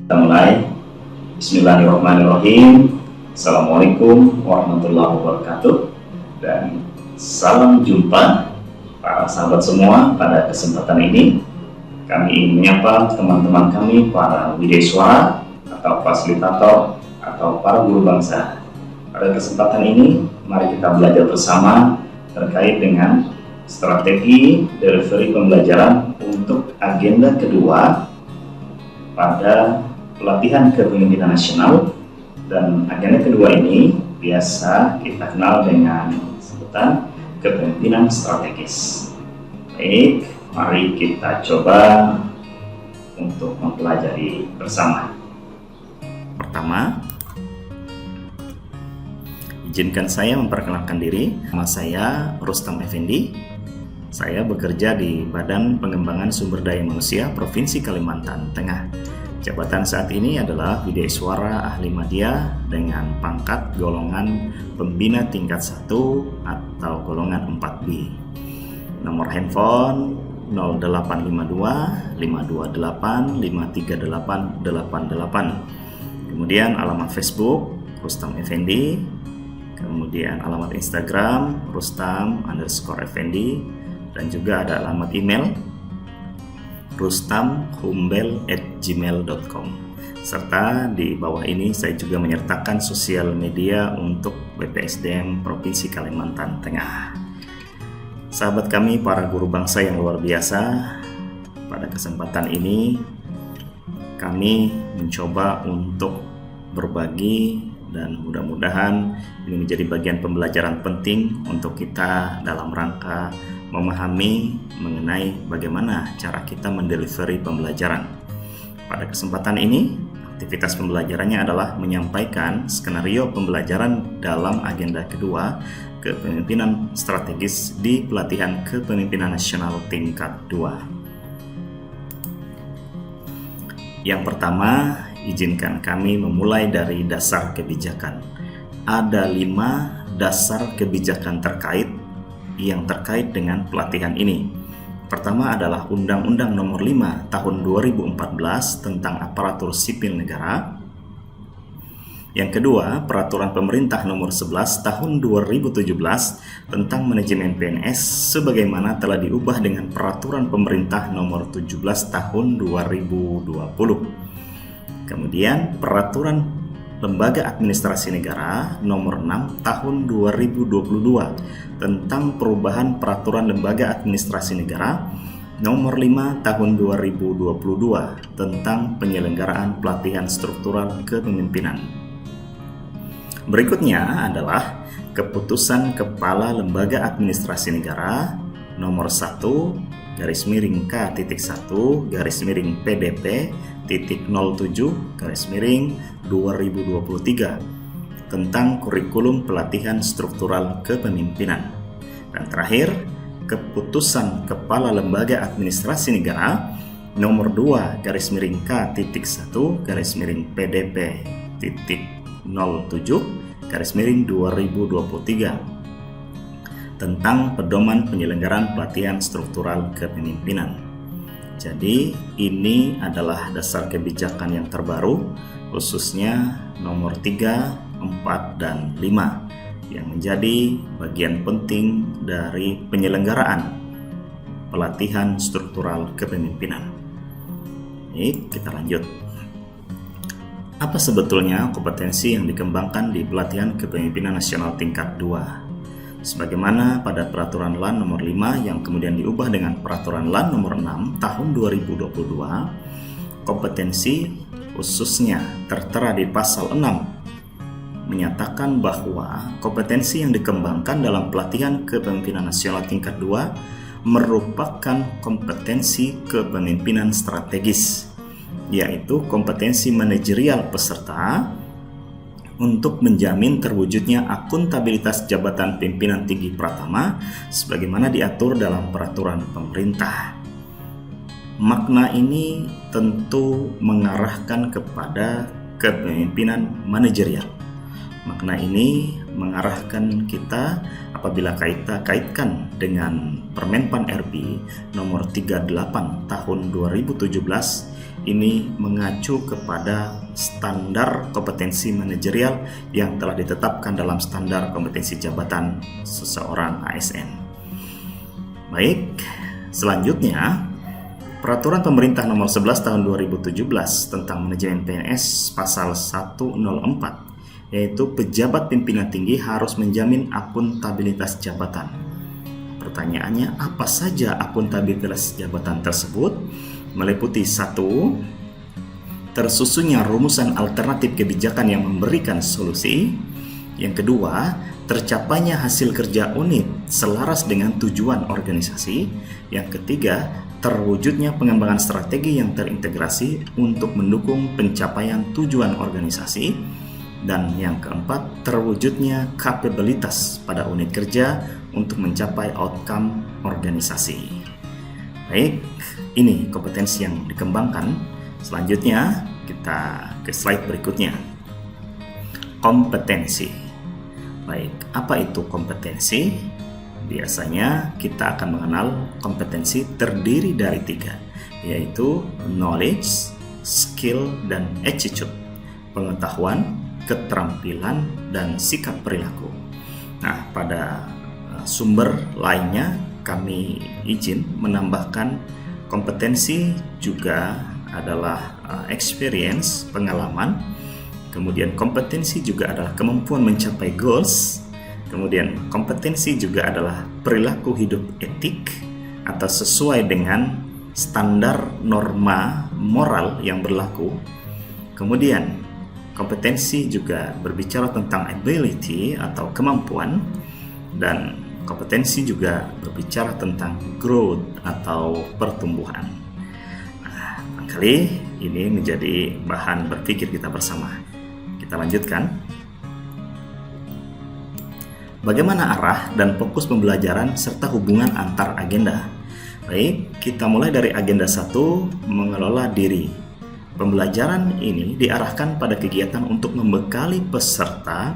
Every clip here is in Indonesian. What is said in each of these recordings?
Kita mulai. Bismillahirrahmanirrahim. Assalamualaikum warahmatullahi wabarakatuh. Dan salam jumpa para sahabat semua. Pada kesempatan ini kami ingin menyapa teman-teman kami para widesuara atau fasilitator atau para guru bangsa. Pada kesempatan ini mari kita belajar bersama terkait dengan strategi delivery pembelajaran untuk agenda kedua pada pelatihan kepemimpinan nasional. Dan agenda kedua ini biasa kita kenal dengan sebutan kepemimpinan strategis. Baik, mari kita coba untuk mempelajari bersama. Pertama, izinkan saya memperkenalkan diri. Nama saya Rustam Effendi. Saya bekerja di Badan Pengembangan Sumber Daya Manusia Provinsi Kalimantan Tengah. Jabatan saat ini adalah Widesuara Ahli Madya dengan pangkat golongan pembina tingkat 1 atau golongan 4B. Nomor handphone 0852 528 53888. Kemudian alamat Facebook Rustam Effendi. Kemudian alamat Instagram Rustam_Effendi. Dan juga ada alamat email rustamhumbel@gmail.com. Serta di bawah ini saya juga menyertakan sosial media untuk BPSDM Provinsi Kalimantan Tengah. Sahabat kami para guru bangsa yang luar biasa, pada kesempatan ini kami mencoba untuk berbagi dan mudah-mudahan ini menjadi bagian pembelajaran penting untuk kita dalam rangka memahami mengenai bagaimana cara kita mendelivery pembelajaran. Pada kesempatan ini, aktivitas pembelajarannya adalah menyampaikan skenario pembelajaran dalam agenda kedua kepemimpinan strategis di pelatihan kepemimpinan nasional tingkat 2. Yang pertama, izinkan kami memulai dari dasar kebijakan. Ada 5 dasar kebijakan yang terkait dengan pelatihan ini. Pertama adalah Undang-Undang Nomor 5 Tahun 2014 tentang Aparatur Sipil Negara. Yang kedua, Peraturan Pemerintah Nomor 11 Tahun 2017 tentang Manajemen PNS sebagaimana telah diubah dengan Peraturan Pemerintah Nomor 17 Tahun 2020. Kemudian Peraturan Lembaga Administrasi Negara Nomor 6 Tahun 2022 tentang perubahan Peraturan Lembaga Administrasi Negara Nomor 5 Tahun 2022 tentang penyelenggaraan pelatihan struktural kepemimpinan. Berikutnya adalah Keputusan Kepala Lembaga Administrasi Negara Nomor 1-PDP-07-2023 tentang kurikulum pelatihan struktural kepemimpinan. Dan terakhir, Keputusan Kepala Lembaga Administrasi Negara Nomor 2-PDP-TIP1-PDP-07-2023 tentang pedoman penyelenggaraan pelatihan struktural kepemimpinan. Jadi ini adalah dasar kebijakan yang terbaru, khususnya nomor 3, 4, dan 5 yang menjadi bagian penting dari penyelenggaraan pelatihan struktural kepemimpinan. Baik, kita lanjut. Apa sebetulnya kompetensi yang dikembangkan di pelatihan kepemimpinan nasional tingkat 2? Sebagaimana pada Peraturan LAN Nomor 5 yang kemudian diubah dengan Peraturan LAN Nomor 6 Tahun 2022, kompetensi khususnya tertera di pasal 6 menyatakan bahwa kompetensi yang dikembangkan dalam pelatihan kepemimpinan nasional tingkat 2 merupakan kompetensi kepemimpinan strategis, yaitu kompetensi manajerial peserta untuk menjamin terwujudnya akuntabilitas jabatan pimpinan tinggi pratama sebagaimana diatur dalam peraturan pemerintah. Makna ini tentu mengarahkan kepada kepemimpinan manajerial. Makna ini mengarahkan kita apabila kita kaitkan dengan Permenpan RB nomor 38 tahun 2017 ini mengacu kepada standar kompetensi manajerial yang telah ditetapkan dalam standar kompetensi jabatan seseorang ASN. Baik, selanjutnya Peraturan Pemerintah Nomor 11 Tahun 2017 tentang Manajemen PNS Pasal 104, yaitu pejabat pimpinan tinggi harus menjamin akuntabilitas jabatan. Pertanyaannya, apa saja akuntabilitas jabatan tersebut? Meliputi 1. Tersusunnya rumusan alternatif kebijakan yang memberikan solusi. Yang kedua, tercapainya hasil kerja unit selaras dengan tujuan organisasi. Yang ketiga, terwujudnya pengembangan strategi yang terintegrasi untuk mendukung pencapaian tujuan organisasi. Dan yang keempat, terwujudnya kapabilitas pada unit kerja untuk mencapai outcome organisasi. Baik, ini kompetensi yang dikembangkan. Selanjutnya kita ke slide berikutnya. Kompetensi. Baik, apa itu kompetensi? Biasanya kita akan mengenal kompetensi terdiri dari 3, yaitu knowledge, skill, dan attitude. Pengetahuan, keterampilan, dan sikap perilaku. Nah, pada sumber lainnya kami izin menambahkan kompetensi juga adalah experience, pengalaman. Kemudian kompetensi juga adalah kemampuan mencapai goals. Kemudian kompetensi juga adalah perilaku hidup etik atau sesuai dengan standar norma moral yang berlaku. Kemudian kompetensi juga berbicara tentang ability atau kemampuan, dan kompetensi juga berbicara tentang growth atau pertumbuhan. Nah, barangkali ini menjadi bahan berpikir kita bersama. Kita lanjutkan. Bagaimana arah dan fokus pembelajaran serta hubungan antar agenda? Baik, kita mulai dari agenda 1, mengelola diri. Pembelajaran ini diarahkan pada kegiatan untuk membekali peserta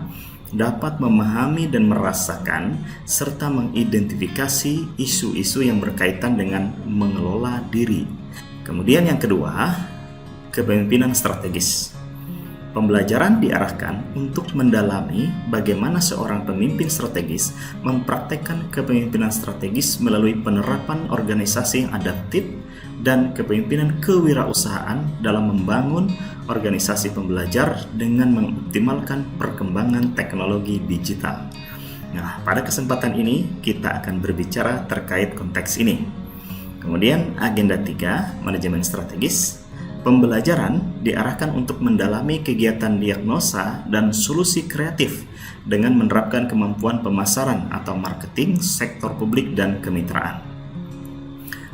dapat memahami dan merasakan serta mengidentifikasi isu-isu yang berkaitan dengan mengelola diri. Kemudian yang kedua, kepemimpinan strategis. Pembelajaran diarahkan untuk mendalami bagaimana seorang pemimpin strategis mempraktekkan kepemimpinan strategis melalui penerapan organisasi yang adaptif dan kepemimpinan kewirausahaan dalam membangun organisasi pembelajar dengan mengoptimalkan perkembangan teknologi digital. Nah, pada kesempatan ini kita akan berbicara terkait konteks ini. Kemudian agenda 3, manajemen strategis. Pembelajaran diarahkan untuk mendalami kegiatan diagnosa dan solusi kreatif dengan menerapkan kemampuan pemasaran atau marketing, sektor publik, dan kemitraan.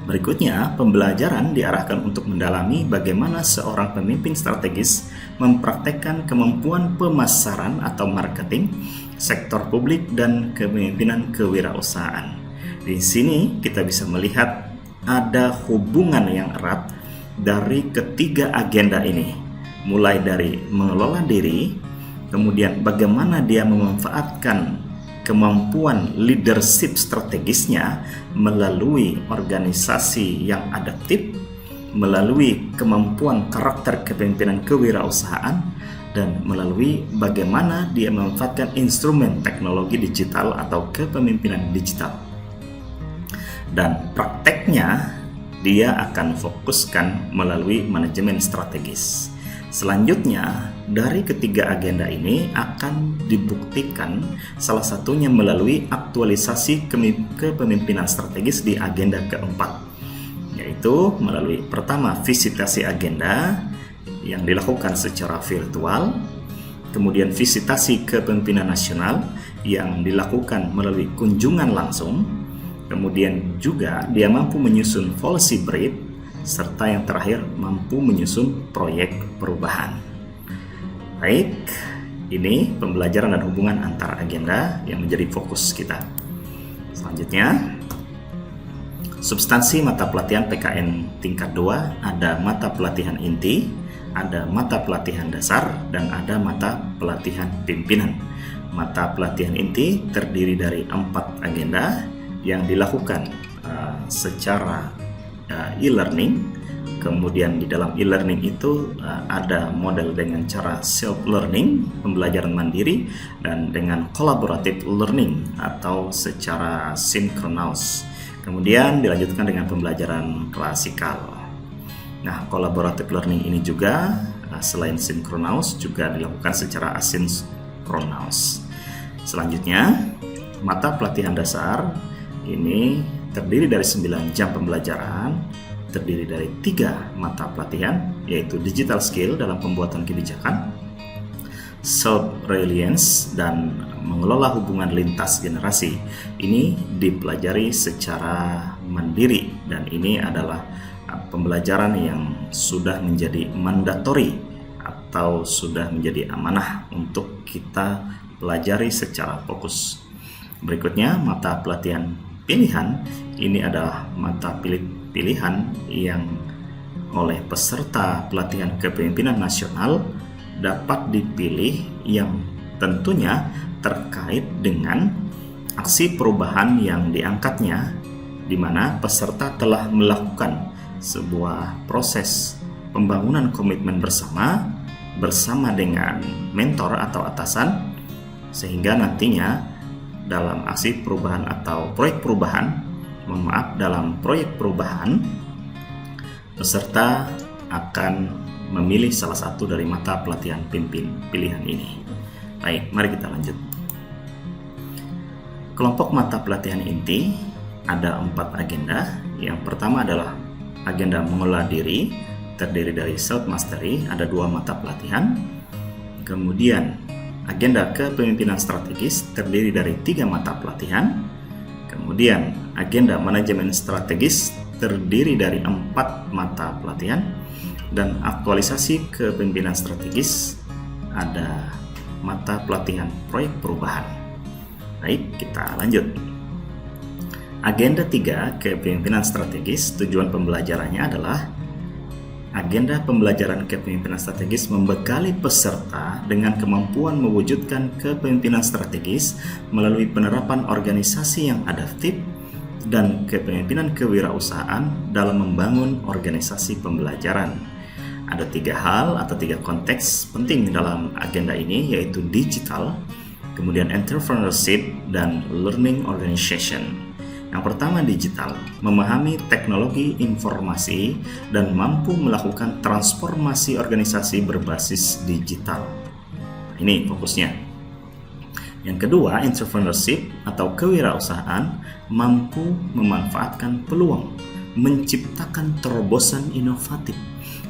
Berikutnya, pembelajaran diarahkan untuk mendalami bagaimana seorang pemimpin strategis mempraktekkan kemampuan pemasaran atau marketing, sektor publik, dan kepemimpinan kewirausahaan. Di sini kita bisa melihat ada hubungan yang erat dari ketiga agenda ini, mulai dari mengelola diri, kemudian bagaimana dia memanfaatkan kemampuan leadership strategisnya melalui organisasi yang adaptif, melalui kemampuan karakter kepemimpinan kewirausahaan, dan melalui bagaimana dia memanfaatkan instrumen teknologi digital atau kepemimpinan digital. Dan prakteknya dia akan fokuskan melalui manajemen strategis. Selanjutnya, dari ketiga agenda ini akan dibuktikan salah satunya melalui aktualisasi kepemimpinan strategis di agenda keempat, yaitu melalui pertama visitasi agenda yang dilakukan secara virtual, kemudian visitasi kepemimpinan nasional yang dilakukan melalui kunjungan langsung, kemudian juga dia mampu menyusun policy brief, serta yang terakhir mampu menyusun proyek perubahan. Baik, ini pembelajaran dan hubungan antar agenda yang menjadi fokus kita. Selanjutnya, substansi mata pelatihan PKN tingkat 2, ada mata pelatihan inti, ada mata pelatihan dasar, dan ada mata pelatihan pimpinan. Mata pelatihan inti terdiri dari 4 agenda yang dilakukan secara e-learning, Kemudian di dalam e-learning itu ada model dengan cara self-learning, pembelajaran mandiri, dan dengan collaborative learning atau secara synchronous. Kemudian dilanjutkan dengan pembelajaran klasikal. Nah, collaborative learning ini juga selain synchronous juga dilakukan secara asinkronous. Selanjutnya, mata pelatihan dasar ini terdiri dari 9 jam pembelajaran, terdiri dari 3 mata pelatihan, yaitu digital skill dalam pembuatan kebijakan, self-reliance, dan mengelola hubungan lintas generasi. Ini dipelajari secara mandiri, dan ini adalah pembelajaran yang sudah menjadi mandatory atau sudah menjadi amanah untuk kita pelajari secara fokus. Berikutnya, mata pelatihan pilihan. Ini adalah mata pilihan yang oleh peserta pelatihan kepemimpinan nasional dapat dipilih yang tentunya terkait dengan aksi perubahan yang diangkatnya, di mana peserta telah melakukan sebuah proses pembangunan komitmen bersama dengan mentor atau atasan, sehingga nantinya dalam aksi perubahan atau proyek perubahan, dalam proyek perubahan, peserta akan memilih salah satu dari mata pelatihan pilihan ini. Baik, mari kita lanjut. Kelompok mata pelatihan inti ada 4 agenda. Yang pertama adalah agenda mengelola diri, terdiri dari self mastery, ada 2 mata pelatihan. Kemudian agenda kepemimpinan strategis terdiri dari 3 mata pelatihan. Kemudian agenda manajemen strategis terdiri dari 4 mata pelatihan. Dan aktualisasi kepemimpinan strategis ada mata pelatihan proyek perubahan. Baik, kita lanjut. Agenda 3 kepemimpinan strategis, tujuan pembelajarannya adalah agenda pembelajaran kepemimpinan strategis membekali peserta dengan kemampuan mewujudkan kepemimpinan strategis melalui penerapan organisasi yang adaptif dan kepemimpinan kewirausahaan dalam membangun organisasi pembelajaran. Ada 3 hal atau 3 konteks penting dalam agenda ini, yaitu digital, kemudian entrepreneurship, dan learning organization. Yang pertama, digital, memahami teknologi informasi dan mampu melakukan transformasi organisasi berbasis digital. Ini fokusnya. Yang kedua, entrepreneurship atau kewirausahaan, mampu memanfaatkan peluang, menciptakan terobosan inovatif,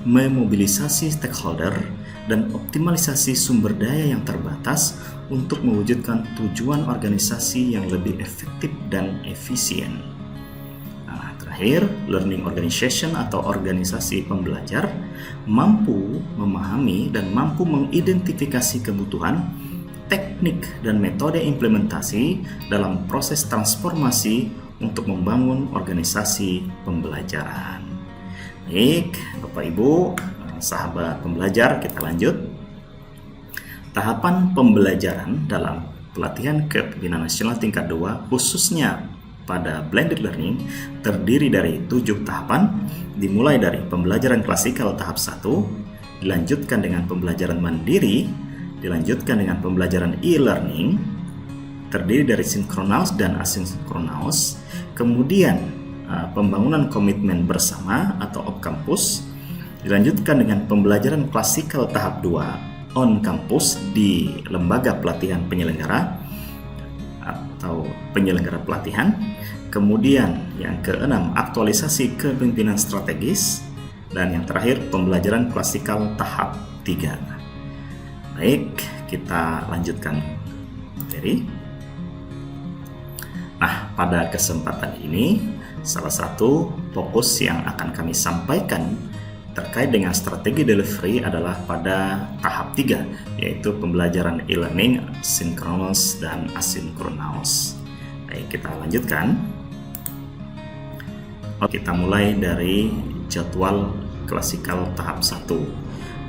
memobilisasi stakeholder, dan optimalisasi sumber daya yang terbatas untuk mewujudkan tujuan organisasi yang lebih efektif dan efisien. Nah, terakhir, learning organization atau organisasi pembelajar mampu memahami dan mampu mengidentifikasi kebutuhan, teknik, dan metode implementasi dalam proses transformasi untuk membangun organisasi pembelajaran. Baik, Bapak Ibu, sahabat pembelajar, kita lanjut. Tahapan pembelajaran dalam pelatihan kepemimpinan nasional tingkat 2 khususnya pada blended learning terdiri dari 7 tahapan, dimulai dari pembelajaran klasikal tahap 1, dilanjutkan dengan pembelajaran mandiri, dilanjutkan dengan pembelajaran e-learning, terdiri dari synchronous dan asinkronous, kemudian pembangunan komitmen bersama atau off campus, dilanjutkan dengan pembelajaran klasikal tahap 2 on campus di lembaga pelatihan penyelenggara atau penyelenggara pelatihan. Kemudian yang keenam, aktualisasi kepemimpinan strategis, dan yang terakhir pembelajaran klasikal tahap 3. Baik, kita lanjutkan materi. Nah, pada kesempatan ini salah satu fokus yang akan kami sampaikan terkait dengan strategi delivery adalah pada tahap 3, yaitu pembelajaran e-learning synchronous dan asinkronous. Baik, kita lanjutkan. Kita mulai dari jadwal klasikal tahap 1.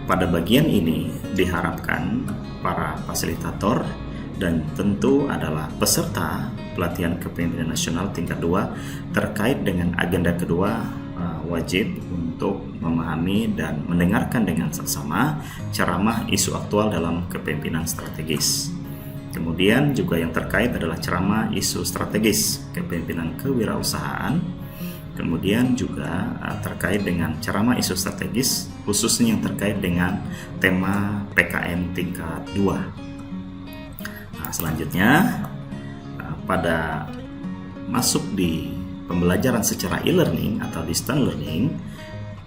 Pada bagian ini diharapkan para fasilitator dan tentu adalah peserta pelatihan kepemimpinan nasional tingkat 2 terkait dengan agenda kedua wajib untuk memahami dan mendengarkan dengan seksama ceramah isu aktual dalam kepemimpinan strategis. Kemudian juga yang terkait adalah ceramah isu strategis kepemimpinan kewirausahaan. Kemudian juga terkait dengan ceramah isu strategis khususnya yang terkait dengan tema PKM tingkat 2. Nah, selanjutnya pada masuk di pembelajaran secara e-learning atau distance learning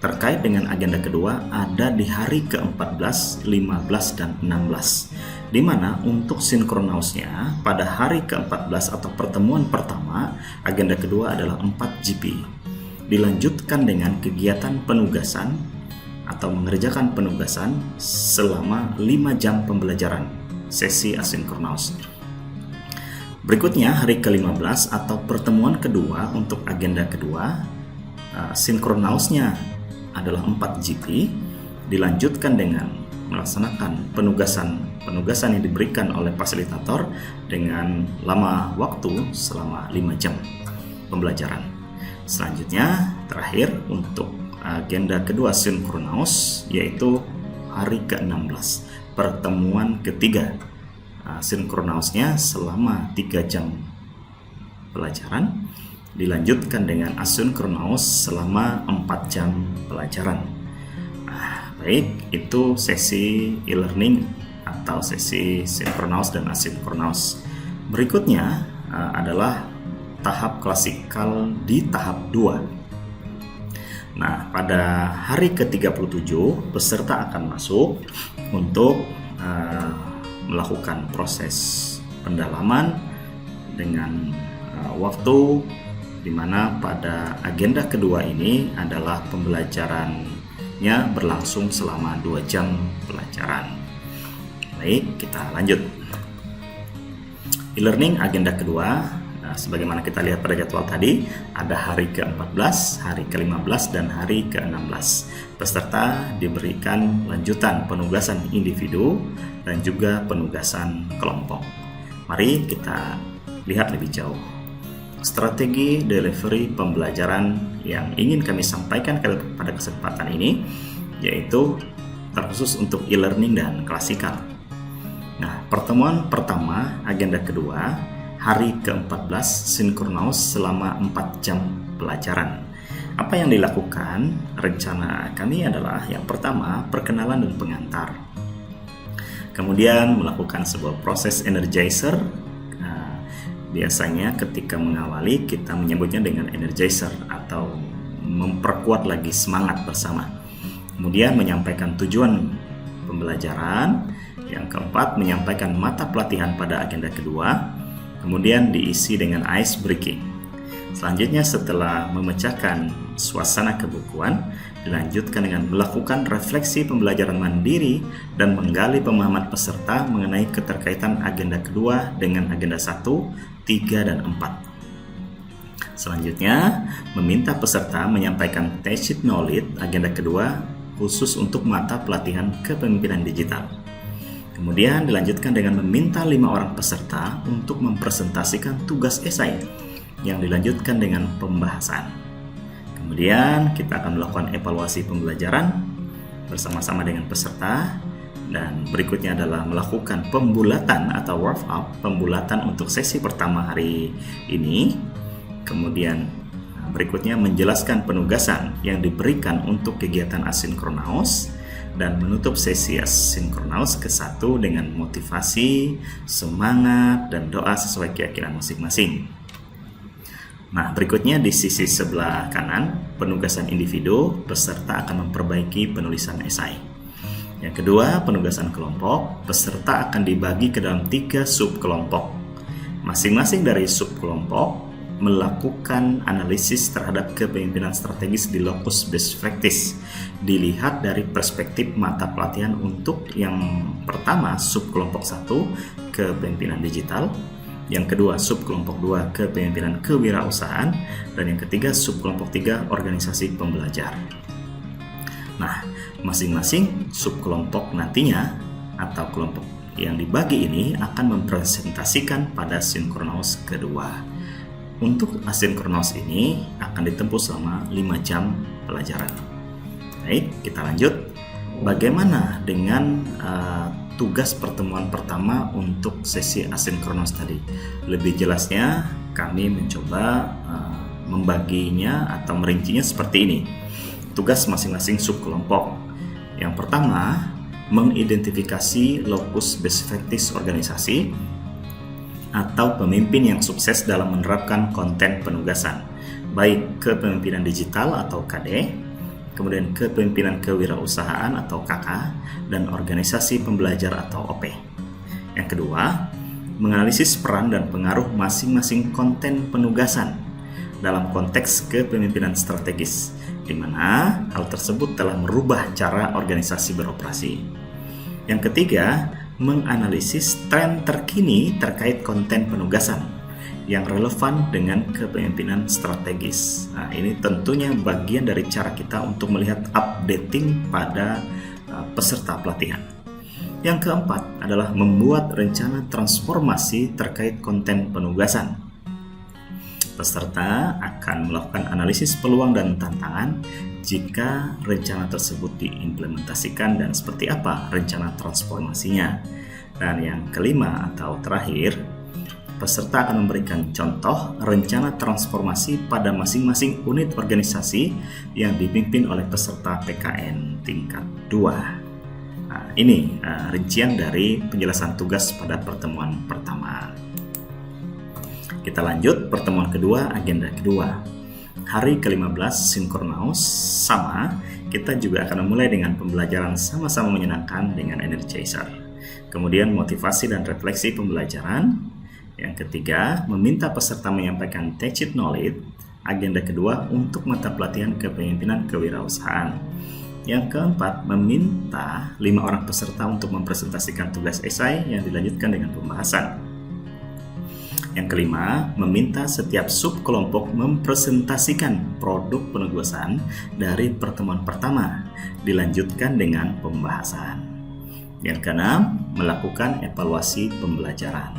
terkait dengan agenda kedua ada di hari ke-14, 15, dan 16, di mana untuk sinkronausnya pada hari ke-14 atau pertemuan pertama agenda kedua adalah 4GP, dilanjutkan dengan kegiatan penugasan atau mengerjakan penugasan selama 5 jam pembelajaran sesi asinkronus. Berikutnya hari ke-15 atau pertemuan kedua untuk agenda kedua, sinkronausnya adalah 4GP, dilanjutkan dengan melaksanakan penugasan yang diberikan oleh fasilitator dengan lama waktu selama 5 jam pembelajaran. Selanjutnya terakhir untuk agenda kedua sinkronus yaitu hari ke-16, pertemuan ketiga. Sinkronausnya selama 3 jam pelajaran, dilanjutkan dengan asinkronus selama 4 jam pelajaran. Baik, itu sesi e-learning atau sesi sinkronus dan asinkronus. Berikutnya adalah tahap klasikal di tahap 2. Nah, pada hari ke-37 peserta akan masuk untuk melakukan proses pendalaman dengan waktu di mana pada agenda kedua ini adalah pembelajarannya berlangsung selama 2 jam pelajaran. Baik, kita lanjut. E-learning agenda kedua, sebagaimana kita lihat pada jadwal tadi, ada hari ke-14, hari ke-15, dan hari ke-16. Peserta diberikan lanjutan penugasan individu dan juga penugasan kelompok. Mari kita lihat lebih jauh. Strategi delivery pembelajaran yang ingin kami sampaikan pada kesempatan ini yaitu terkhusus untuk e-learning dan klasikal. Nah, pertemuan pertama agenda kedua hari ke-14 sinkronus selama 4 jam pelajaran. Apa yang dilakukan? Rencana kami adalah yang pertama perkenalan dan pengantar. Kemudian melakukan sebuah proses energizer. Biasanya ketika mengawali kita menyebutnya dengan energizer atau memperkuat lagi semangat bersama. Kemudian menyampaikan tujuan pembelajaran. Yang keempat menyampaikan mata pelatihan pada agenda kedua. Kemudian diisi dengan ice breaking. Selanjutnya setelah memecahkan suasana kebukuan, dilanjutkan dengan melakukan refleksi pembelajaran mandiri dan menggali pemahaman peserta mengenai keterkaitan agenda kedua dengan agenda 1, 3, dan 4. Selanjutnya, meminta peserta menyampaikan tacit knowledge agenda kedua khusus untuk mata pelatihan kepemimpinan digital. Kemudian dilanjutkan dengan meminta 5 orang peserta untuk mempresentasikan tugas esai yang dilanjutkan dengan pembahasan. Kemudian kita akan melakukan evaluasi pembelajaran bersama-sama dengan peserta dan berikutnya adalah melakukan pembulatan atau wrap up pembulatan untuk sesi pertama hari ini. Kemudian berikutnya menjelaskan penugasan yang diberikan untuk kegiatan asinkronus dan menutup sesi asinkronus ke-1 dengan motivasi, semangat, dan doa sesuai keyakinan masing-masing. Nah, berikutnya di sisi sebelah kanan, penugasan individu, peserta akan memperbaiki penulisan esai. Yang kedua, penugasan kelompok, peserta akan dibagi ke dalam 3 subkelompok. Masing-masing dari subkelompok melakukan analisis terhadap kepemimpinan strategis di locus best practice. Dilihat dari perspektif mata pelatihan untuk yang pertama, subkelompok 1, kepemimpinan digital. Yang kedua, subkelompok 2, kepemimpinan kewirausahaan. Dan yang ketiga, subkelompok 3, organisasi pembelajar. Nah, masing-masing subkelompok nantinya atau kelompok yang dibagi ini akan mempresentasikan pada sinkronus kedua. Untuk asinkronus ini akan ditempuh selama 5 jam pelajaran. Baik, kita lanjut. Bagaimana dengan tugas pertemuan pertama untuk sesi asinkronus tadi? Lebih jelasnya, kami mencoba membaginya atau merincinya seperti ini. Tugas masing-masing subkelompok. Yang pertama, mengidentifikasi locus best practice organisasi atau pemimpin yang sukses dalam menerapkan konten penugasan, baik kepemimpinan digital atau KD, kemudian kepemimpinan kewirausahaan atau KK, dan organisasi pembelajar atau OP. Yang kedua, menganalisis peran dan pengaruh masing-masing konten penugasan dalam konteks kepemimpinan strategis, di mana hal tersebut telah merubah cara organisasi beroperasi. Yang ketiga, menganalisis tren terkini terkait konten penugasan yang relevan dengan kepemimpinan strategis. Nah, ini tentunya bagian dari cara kita untuk melihat updating pada peserta pelatihan. Yang keempat adalah membuat rencana transformasi terkait konten penugasan. Peserta akan melakukan analisis peluang dan tantangan jika rencana tersebut diimplementasikan dan seperti apa rencana transformasinya. Dan yang kelima atau terakhir, peserta akan memberikan contoh rencana transformasi pada masing-masing unit organisasi yang dipimpin oleh peserta PKN tingkat 2. Nah, ini rincian dari penjelasan tugas pada pertemuan pertama. Kita lanjut, pertemuan kedua, agenda kedua. Hari ke-15 sinkronus sama, kita juga akan memulai dengan pembelajaran sama-sama menyenangkan dengan Energizer. Kemudian motivasi dan refleksi pembelajaran. Yang ketiga, meminta peserta menyampaikan tacit knowledge. Agenda kedua untuk mata pelatihan kepemimpinan kewirausahaan. Yang keempat, meminta 5 orang peserta untuk mempresentasikan tugas esai yang dilanjutkan dengan pembahasan. Yang kelima, meminta setiap subkelompok mempresentasikan produk penugasan dari pertemuan pertama, dilanjutkan dengan pembahasan. Yang keenam, melakukan evaluasi pembelajaran.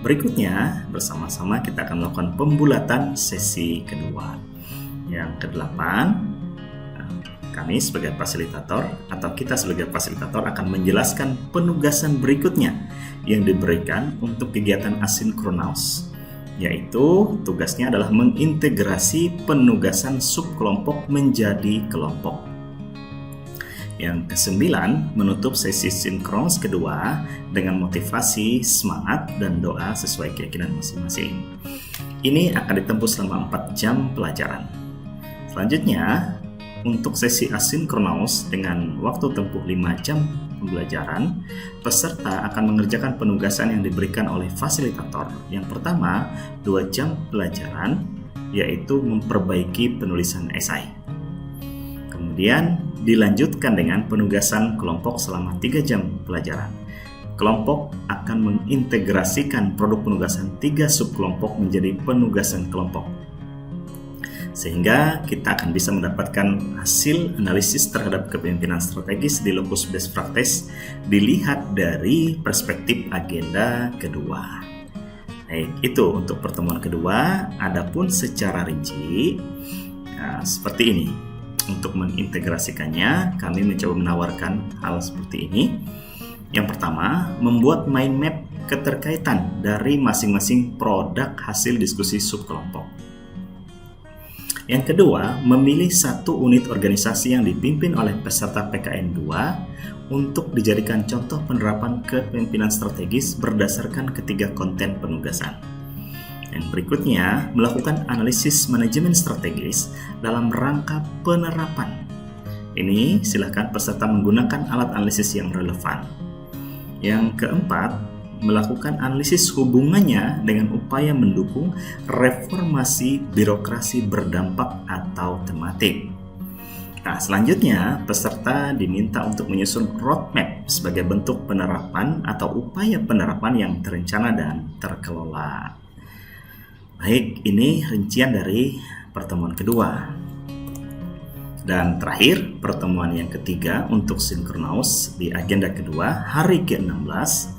Berikutnya, bersama-sama kita akan melakukan pembulatan sesi kedua. Yang kedelapan, kami sebagai fasilitator atau kita sebagai fasilitator akan menjelaskan penugasan berikutnya yang diberikan untuk kegiatan asinkronus, yaitu tugasnya adalah mengintegrasi penugasan subkelompok menjadi kelompok. Yang kesembilan, menutup sesi sinkronus kedua dengan motivasi, semangat, dan doa sesuai keyakinan masing-masing. Ini akan ditempuh selama 4 jam pelajaran. Selanjutnya, untuk sesi asinkronus dengan waktu tempuh 5 jam pembelajaran, peserta akan mengerjakan penugasan yang diberikan oleh fasilitator. Yang pertama, 2 jam pelajaran, yaitu memperbaiki penulisan esai. Kemudian dilanjutkan dengan penugasan kelompok selama 3 jam pelajaran. Kelompok akan mengintegrasikan produk penugasan 3 subkelompok menjadi penugasan kelompok, sehingga kita akan bisa mendapatkan hasil analisis terhadap kepemimpinan strategis di locus best practice dilihat dari perspektif agenda kedua. Baik, itu untuk pertemuan kedua. Adapun secara rinci seperti ini. Untuk mengintegrasikannya, kami mencoba menawarkan hal seperti ini. Yang pertama, membuat mind map keterkaitan dari masing-masing produk hasil diskusi subkelompok. Yang kedua, memilih satu unit organisasi yang dipimpin oleh peserta PKN 2 untuk dijadikan contoh penerapan kepemimpinan strategis berdasarkan ketiga konten penugasan. Yang berikutnya, melakukan analisis manajemen strategis dalam rangka penerapan. Ini silakan peserta menggunakan alat analisis yang relevan. Yang keempat, melakukan analisis hubungannya dengan upaya mendukung reformasi birokrasi berdampak atau tematik. Nah, selanjutnya peserta diminta untuk menyusun roadmap sebagai bentuk penerapan atau upaya penerapan yang terencana dan terkelola. Baik, ini rincian dari pertemuan kedua. Dan terakhir, pertemuan yang ketiga untuk sinkronus di agenda kedua, hari ke-16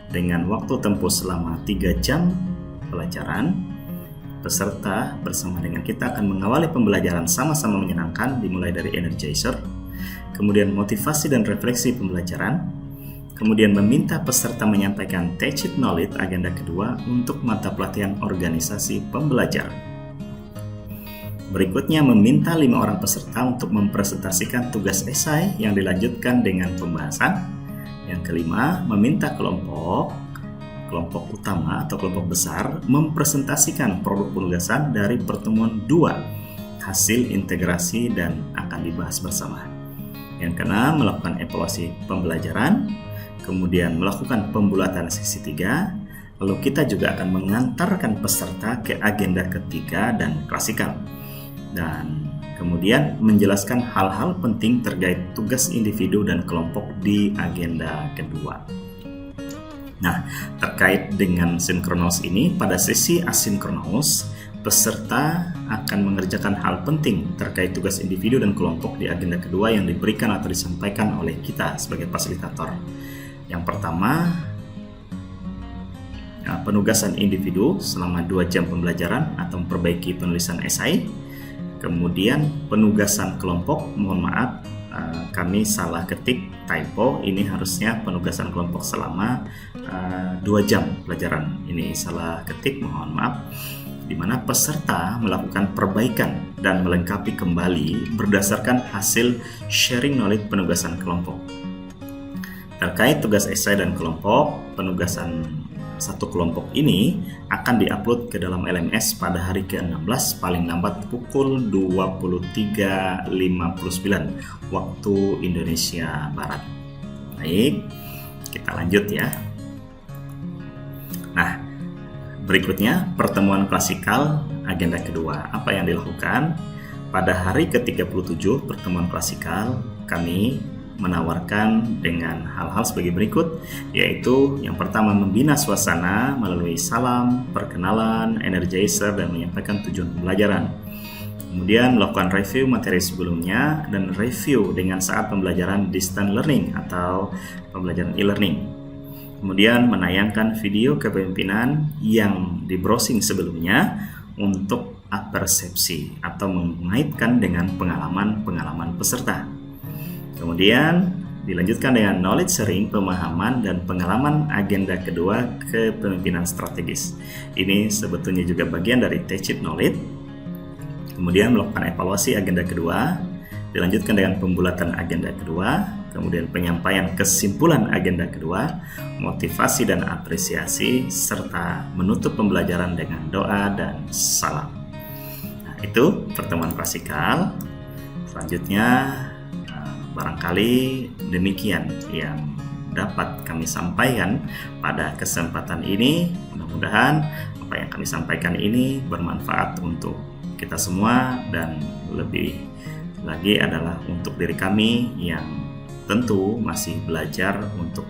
dengan waktu tempuh selama 3 jam pelajaran. Peserta bersama dengan kita akan mengawali pembelajaran sama-sama menyenangkan dimulai dari Energizer. kemudian motivasi dan refleksi pembelajaran, kemudian meminta peserta menyampaikan tacit knowledge agenda kedua untuk mata pelatihan organisasi pembelajar. Berikutnya meminta 5 orang peserta untuk mempresentasikan tugas esai yang dilanjutkan dengan pembahasan. Yang kelima, meminta kelompok utama atau kelompok besar mempresentasikan produk penugasan dari pertemuan 2, hasil integrasi dan akan dibahas bersama. Yang keenam, melakukan evaluasi pembelajaran, kemudian melakukan pembulatan sesi 3, lalu kita juga akan mengantarkan peserta ke agenda ketiga dan klasikal. Dan kemudian menjelaskan hal-hal penting terkait tugas individu dan kelompok di agenda kedua. Nah, terkait dengan sinkronos ini, pada sesi asinkronos, peserta akan mengerjakan hal penting terkait tugas individu dan kelompok di agenda kedua yang diberikan atau disampaikan oleh kita sebagai fasilitator. Yang pertama, penugasan individu selama 2 jam pembelajaran atau memperbaiki penulisan esai. Kemudian penugasan kelompok, mohon maaf, kami salah ketik, typo, ini harusnya penugasan kelompok selama 2 jam pelajaran. Ini salah ketik, mohon maaf, di mana peserta melakukan perbaikan dan melengkapi kembali berdasarkan hasil sharing knowledge penugasan kelompok. Terkait tugas esai dan kelompok, penugasan satu kelompok ini akan diupload ke dalam LMS pada hari ke-16 paling lambat pukul 23.59 waktu Indonesia Barat. Baik, kita lanjut ya. Nah, berikutnya pertemuan klasikal agenda kedua. Apa yang dilakukan? Pada hari ke-37 pertemuan klasikal, kami menawarkan dengan hal-hal sebagai berikut, yaitu yang pertama membina suasana melalui salam, perkenalan, energizer, dan menyampaikan tujuan pembelajaran. Kemudian melakukan review materi sebelumnya dan review dengan saat pembelajaran distance learning atau pembelajaran e-learning. Kemudian menayangkan video kepemimpinan yang di browsing sebelumnya untuk apersepsi atau mengaitkan dengan pengalaman peserta. Kemudian dilanjutkan dengan knowledge sharing, pemahaman dan pengalaman agenda kedua kepemimpinan strategis. Ini sebetulnya juga bagian dari tacit knowledge. Kemudian melakukan evaluasi agenda kedua, dilanjutkan dengan pembulatan agenda kedua, kemudian penyampaian kesimpulan agenda kedua, motivasi dan apresiasi, serta menutup pembelajaran dengan doa dan salam. Nah, itu pertemuan klasikal. Selanjutnya, barangkali demikian yang dapat kami sampaikan pada kesempatan ini. Mudah-mudahan apa yang kami sampaikan ini bermanfaat untuk kita semua, dan lebih lagi adalah untuk diri kami yang tentu masih belajar untuk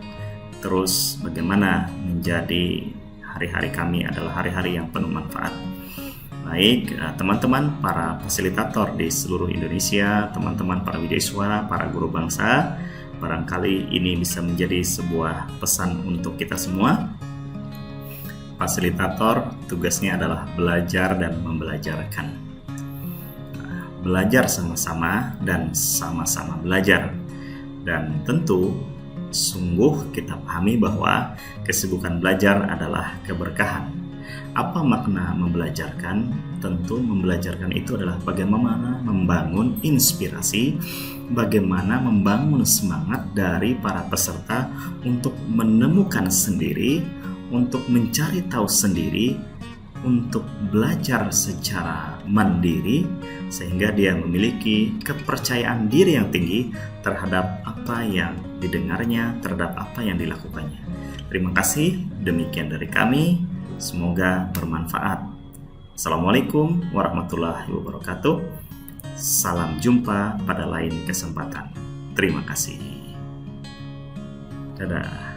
terus bagaimana menjadi hari-hari kami adalah hari-hari yang penuh manfaat. Baik, teman-teman para fasilitator di seluruh Indonesia, teman-teman para widesuara, para guru bangsa, barangkali ini bisa menjadi sebuah pesan untuk kita semua. Fasilitator tugasnya adalah belajar dan membelajarkan. Belajar sama-sama dan sama-sama belajar. Dan tentu sungguh kita pahami bahwa kesibukan belajar adalah keberkahan. Apa makna membelajarkan? Tentu membelajarkan itu adalah bagaimana membangun inspirasi, bagaimana membangun semangat dari para peserta untuk menemukan sendiri, untuk mencari tahu sendiri, untuk belajar secara mandiri, sehingga dia memiliki kepercayaan diri yang tinggi terhadap apa yang didengarnya, terhadap apa yang dilakukannya. Terima kasih, demikian dari kami. Semoga bermanfaat. Assalamualaikum warahmatullahi wabarakatuh. Salam jumpa pada lain kesempatan. Terima kasih. Dadah.